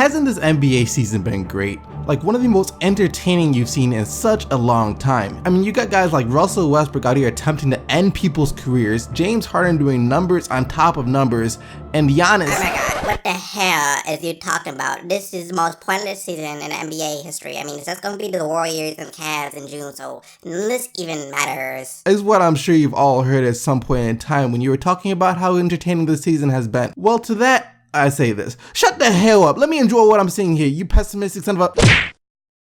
Hasn't this NBA season been great? Like one of the most entertaining you've seen in such a long time. I mean, you got guys like Russell Westbrook out here attempting to end people's careers, James Harden doing numbers on top of numbers, and Giannis. Oh my god, what the hell is you talking about? This is the most pointless season in NBA history. I mean, it's just gonna be the Warriors and Cavs in June, so none of this even matters. Is what I'm sure you've all heard at some point in time when you were talking about how entertaining this season has been. Well, to that, I say this. Shut the hell up. Let me enjoy what I'm seeing here, you pessimistic son of a...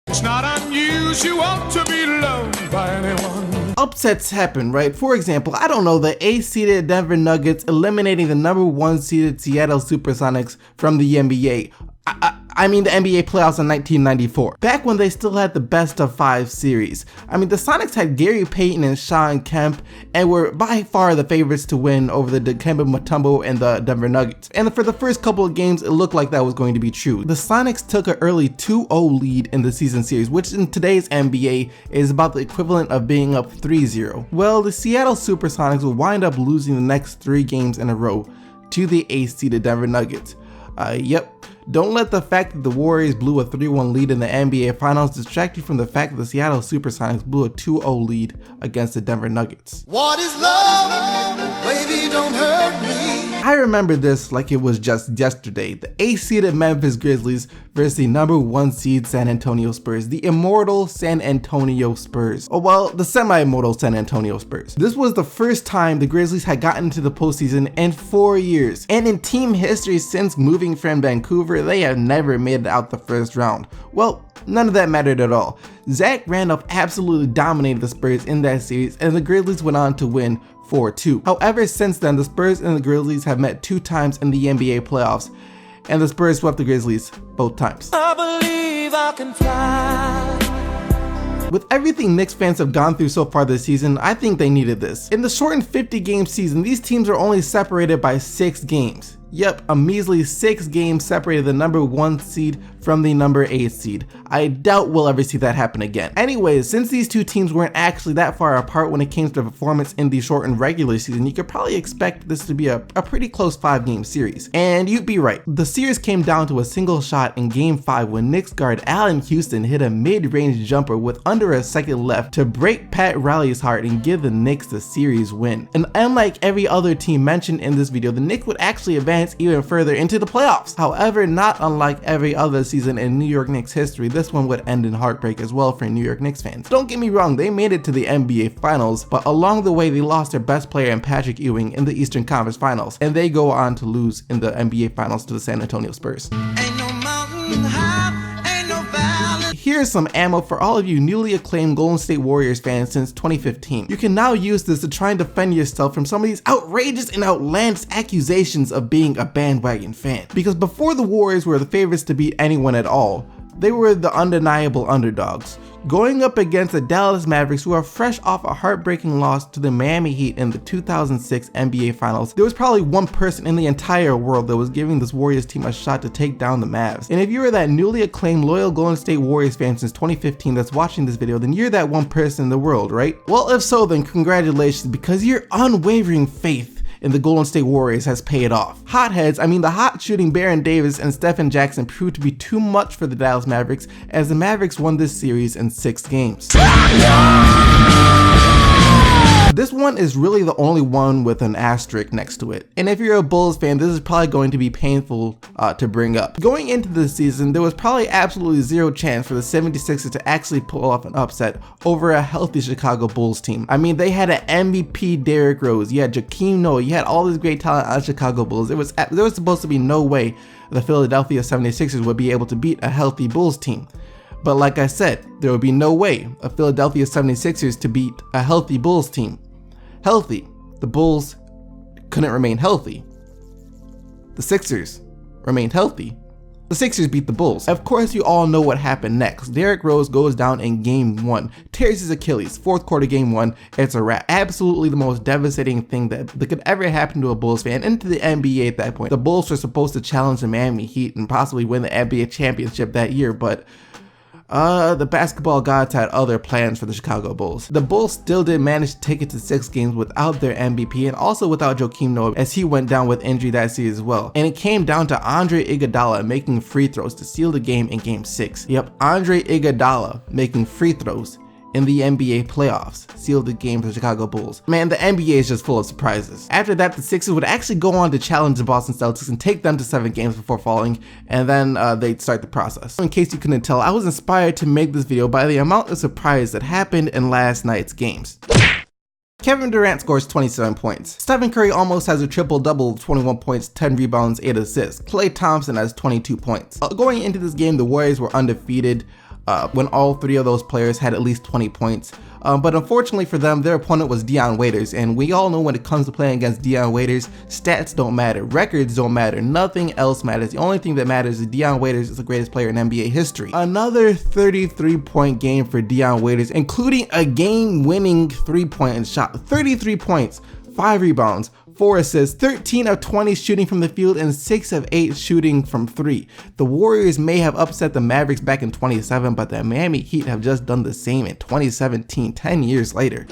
It's not unusual to be loved by anyone. Upsets happen, right? For example, I don't know, the 8th seeded Denver Nuggets eliminating the number 1 seeded Seattle Supersonics from the NBA. I mean the NBA playoffs in 1994, back when they still had the best of 5 series. I mean, the Sonics had Gary Payton and Sean Kemp and were by far the favorites to win over the Dikembe Mutombo and the Denver Nuggets. And for the first couple of games, it looked like that was going to be true. The Sonics took an early 2-0 lead in the season series, which in today's NBA is about the equivalent of being up 3-0. Well, the Seattle Supersonics will wind up losing the next 3 games in a row to the 8th seeded Denver Nuggets. Yep. Don't let the fact that the Warriors blew a 3-1 lead in the NBA Finals distract you from the fact that the Seattle Supersonics blew a 2-0 lead against the Denver Nuggets. What is love? Baby, don't hurt me. I remember this like it was just yesterday. The 8th seeded Memphis Grizzlies versus the number 1 seed San Antonio Spurs. The immortal San Antonio Spurs. Oh well, the semi-immortal San Antonio Spurs. This was the first time the Grizzlies had gotten to the postseason in 4 years. And in team history since moving from Vancouver, they have never made it out the first round. Well, none of that mattered at all. Zach Randolph absolutely dominated the Spurs in that series, and the Grizzlies went on to win 4-2. However, since then, the Spurs and the Grizzlies have met 2 times in the NBA playoffs, and the Spurs swept the Grizzlies both times. I believe I can fly. With everything Knicks fans have gone through so far this season, I think they needed this. In the shortened 50-game season, these teams are only separated by 6 games. Yep, a measly 6 games separated the number 1 seed from the number 8 seed. I doubt we'll ever see that happen again. Anyways, since these 2 teams weren't actually that far apart when it came to performance in the shortened regular season, you could probably expect this to be a pretty close 5-game series. And you'd be right. The series came down to a single shot in Game 5 when Knicks guard Allen Houston hit a mid-range jumper with under a second left to break Pat Riley's heart and give the Knicks the series win. And unlike every other team mentioned in this video, the Knicks would actually advance even further into the playoffs. However, not unlike every other season in New York Knicks history, this one would end in heartbreak as well for New York Knicks fans. Don't get me wrong, they made it to the NBA Finals, but along the way they lost their best player in Patrick Ewing in the Eastern Conference Finals, and they go on to lose in the NBA Finals to the San Antonio Spurs. Ain't no mountain high, ain't no valley. Here's some ammo for all of you newly acclaimed Golden State Warriors fans since 2015. You can now use this to try and defend yourself from some of these outrageous and outlandish accusations of being a bandwagon fan. Because before the Warriors were the favorites to beat anyone at all, they were the undeniable underdogs, going up against the Dallas Mavericks, who are fresh off a heartbreaking loss to the Miami Heat in the 2006 NBA Finals. There was probably one person in the entire world that was giving this Warriors team a shot to take down the Mavs. And if you are that newly acclaimed loyal Golden State Warriors fan since 2015 that's watching this video, then you're that one person in the world, right? Well, if so, then congratulations, because your unwavering faith in the Golden State Warriors has paid off. Hotheads, I mean the hot shooting Baron Davis and Stephen Jackson proved to be too much for the Dallas Mavericks, as the Mavericks won this series in 6 games. This one is really the only one with an asterisk next to it. And if you're a Bulls fan, this is probably going to be painful to bring up. Going into this season, there was probably absolutely zero chance for the 76ers to actually pull off an upset over a healthy Chicago Bulls team. I mean, they had an MVP Derrick Rose, you had Joakim Noah, you had all this great talent on Chicago Bulls. There was supposed to be no way the Philadelphia 76ers would be able to beat a healthy Bulls team. But like I said, there would be no way a Philadelphia 76ers to beat a healthy Bulls team. Healthy. The Bulls couldn't remain healthy. The Sixers remained healthy. The Sixers beat the Bulls. Of course, you all know what happened next. Derrick Rose goes down in Game 1, tears his Achilles, 4th quarter Game 1, it's a wrap. Absolutely the most devastating thing that could ever happen to a Bulls fan and to the NBA at that point. The Bulls were supposed to challenge the Miami Heat and possibly win the NBA championship that year, but the basketball gods had other plans for the Chicago Bulls. The Bulls still did manage to take it to 6 games without their MVP and also without Joakim Noah, as he went down with injury that season as well. And it came down to Andre Iguodala making free throws to seal the game in game 6. Yep, Andre Iguodala making free throws in the NBA playoffs sealed the game for the Chicago Bulls. Man, the NBA is just full of surprises. After that, the Sixers would actually go on to challenge the Boston Celtics and take them to 7 games before falling, and then they'd start the process. In case you couldn't tell, I was inspired to make this video by the amount of surprise that happened in last night's games. Kevin Durant scores 27 points. Stephen Curry almost has a triple-double of 21 points, 10 rebounds, 8 assists. Klay Thompson has 22 points. Going into this game, the Warriors were undefeated when all 3 of those players had at least 20 points. But unfortunately for them, their opponent was Dion Waiters, and we all know when it comes to playing against Dion Waiters, stats don't matter, records don't matter, nothing else matters. The only thing that matters is Dion Waiters is the greatest player in NBA history. Another 33-point game for Dion Waiters, including a game-winning 3-point shot. 33 points, 5 rebounds, 4 assists, 13 of 20 shooting from the field, and 6 of 8 shooting from 3. The Warriors may have upset the Mavericks back in 2017, but the Miami Heat have just done the same in 2017, 10 years later.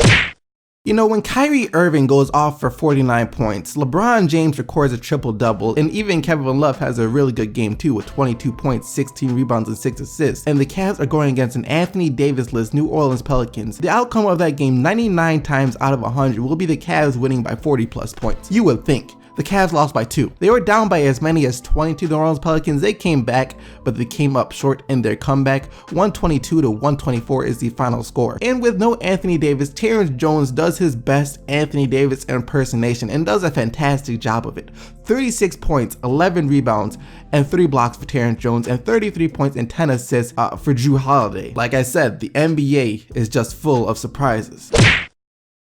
You know, when Kyrie Irving goes off for 49 points, LeBron James records a triple-double, and even Kevin Love has a really good game too with 22 points, 16 rebounds, and 6 assists. And the Cavs are going against an Anthony Davis-less New Orleans Pelicans. The outcome of that game 99 times out of 100 will be the Cavs winning by 40+ points. You would think. The Cavs lost by 2. They were down by as many as 22 to the New Orleans Pelicans. They came back, but they came up short in their comeback. 122 to 124 is the final score. And with no Anthony Davis, Terrence Jones does his best Anthony Davis impersonation and does a fantastic job of it. 36 points, 11 rebounds, and 3 blocks for Terrence Jones, and 33 points and 10 assists for Jrue Holiday. Like I said, the NBA is just full of surprises.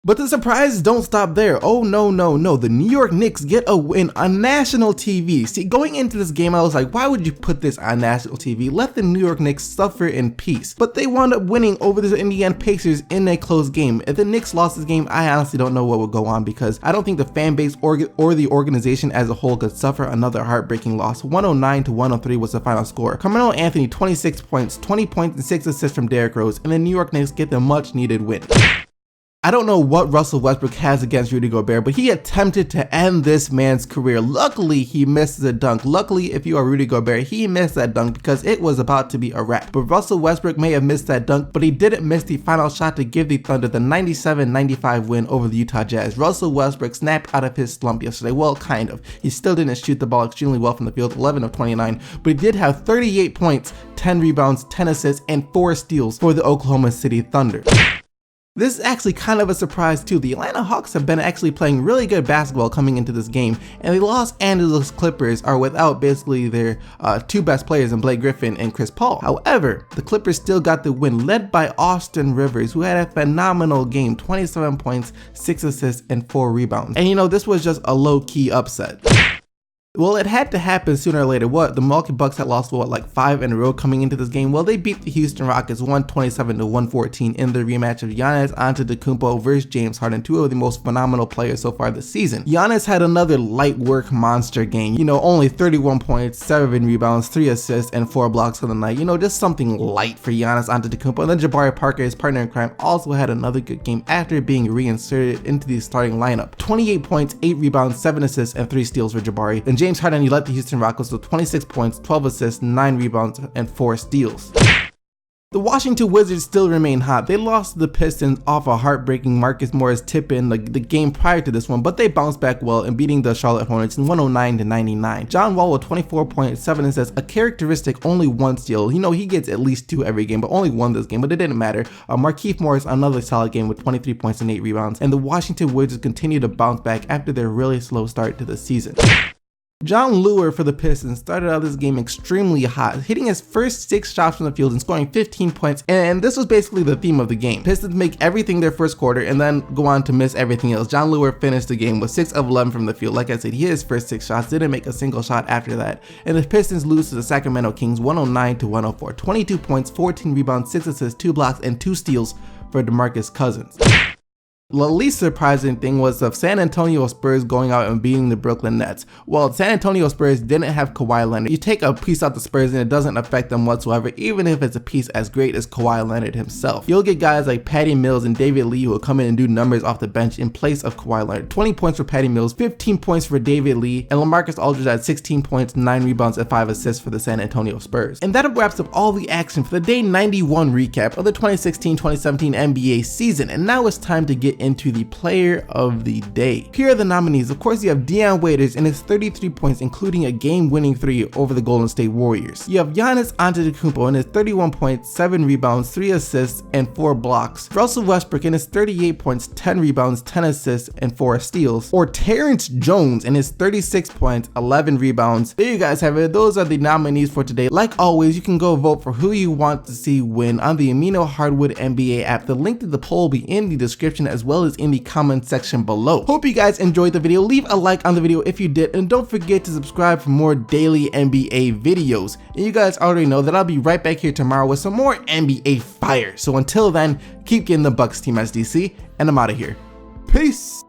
But the surprises don't stop there. Oh no, the New York Knicks get a win on national TV. See, going into this game, I was like, why would you put this on national TV? Let the New York Knicks suffer in peace. But they wound up winning over the Indiana Pacers in a close game. If the Knicks lost this game, I honestly don't know what would go on, because I don't think the fan base or the organization as a whole could suffer another heartbreaking loss. 109 to 103 was the final score. Carmelo Anthony, 26 points, 20 points and 6 assists from Derrick Rose, and the New York Knicks get the much needed win. I don't know what Russell Westbrook has against Rudy Gobert, but he attempted to end this man's career. Luckily, he missed the dunk. Luckily, if you are Rudy Gobert, he missed that dunk because it was about to be a wrap. But Russell Westbrook may have missed that dunk, but he didn't miss the final shot to give the Thunder the 97-95 win over the Utah Jazz. Russell Westbrook snapped out of his slump yesterday. Well, kind of. He still didn't shoot the ball extremely well from the field, 11 of 29, but he did have 38 points, 10 rebounds, 10 assists, and 4 steals for the Oklahoma City Thunder. This is actually kind of a surprise too. The Atlanta Hawks have been actually playing really good basketball coming into this game, and the Los Angeles Clippers are without basically their 2 best players in Blake Griffin and Chris Paul. However, the Clippers still got the win, led by Austin Rivers, who had a phenomenal game, 27 points, 6 assists, and 4 rebounds. And you know, this was just a low-key upset. Well, it had to happen sooner or later. The Milwaukee Bucks had lost, like 5 in a row coming into this game? Well, they beat the Houston Rockets 127 to 114 in the rematch of Giannis Antetokounmpo versus James Harden, 2 of the most phenomenal players so far this season. Giannis had another light work monster game. You know, only 31 points, 7 rebounds, 3 assists, and 4 blocks for the night. You know, just something light for Giannis Antetokounmpo. And then Jabari Parker, his partner in crime, also had another good game after being reinserted into the starting lineup. 28 points, 8 rebounds, 7 assists, and 3 steals for Jabari. And James Harden, he led the Houston Rockets with 26 points, 12 assists, 9 rebounds, and 4 steals. The Washington Wizards still remain hot. They lost to the Pistons off a heartbreaking Marcus Morris tip in the game prior to this one, but they bounced back well in beating the Charlotte Hornets in 109 to 99. John Wall with 24 points, 7 assists, a characteristic only 1 steal. You know, he gets at least 2 every game, but only 1 this game, but it didn't matter. Markieff Morris, another solid game with 23 points and 8 rebounds, and the Washington Wizards continue to bounce back after their really slow start to the season. John Lure for the Pistons started out this game extremely hot, hitting his first 6 shots from the field and scoring 15 points, and this was basically the theme of the game. Pistons make everything their first quarter and then go on to miss everything else. John Lure finished the game with 6 of 11 from the field. Like I said, he hit his first 6 shots, didn't make a single shot after that, and the Pistons lose to the Sacramento Kings 109 to 104. 22 points, 14 rebounds, 6 assists, 2 blocks, and 2 steals for DeMarcus Cousins. The least surprising thing was the San Antonio Spurs going out and beating the Brooklyn Nets. Well, San Antonio Spurs didn't have Kawhi Leonard. You take a piece out the Spurs and it doesn't affect them whatsoever, even if it's a piece as great as Kawhi Leonard himself. You'll get guys like Patty Mills and David Lee who will come in and do numbers off the bench in place of Kawhi Leonard. 20 points for Patty Mills, 15 points for David Lee, and LaMarcus Aldridge had 16 points, 9 rebounds, and 5 assists for the San Antonio Spurs. And that wraps up all the action for the Day 91 recap of the 2016-2017 NBA season. And now it's time to get into the Player of the Day. Here are the nominees. Of course, you have Dion Waiters and his 33 points, including a game-winning 3 over the Golden State Warriors. You have Giannis Antetokounmpo and his 31 points, 7 rebounds, 3 assists, and 4 blocks. Russell Westbrook and his 38 points, 10 rebounds, 10 assists, and 4 steals. Or Terrence Jones and his 36 points, 11 rebounds. There you guys have it. Those are the nominees for today. Like always, you can go vote for who you want to see win on the Amino Hardwood NBA app. The link to the poll will be in the description as well as in the comment section below. Hope you guys enjoyed the video. Leave a like on the video if you did, and don't forget to subscribe for more daily NBA videos. And you guys already know that I'll be right back here tomorrow with some more NBA fire. So until then, keep getting the Bucks, Team SDC, and I'm out of here. Peace.